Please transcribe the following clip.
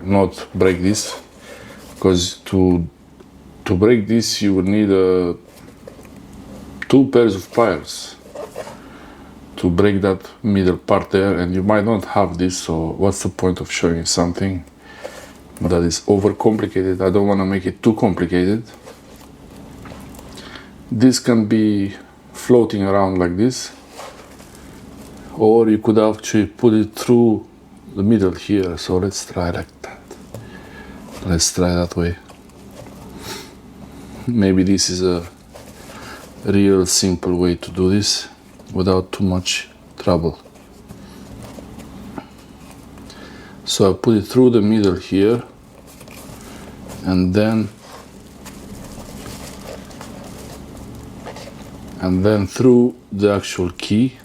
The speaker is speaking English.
not break this, because to break this you will need 2 pairs of pliers to break that middle part there, and you might not have this, so what's the point of showing something that is overcomplicated? I don't want to make it too complicated. This can be floating around like this, or you could actually put it through the middle here. So let's try like that. Let's try that way. Maybe this is a real simple way to do this without too much trouble. So I put it through the middle here, and then through the actual key.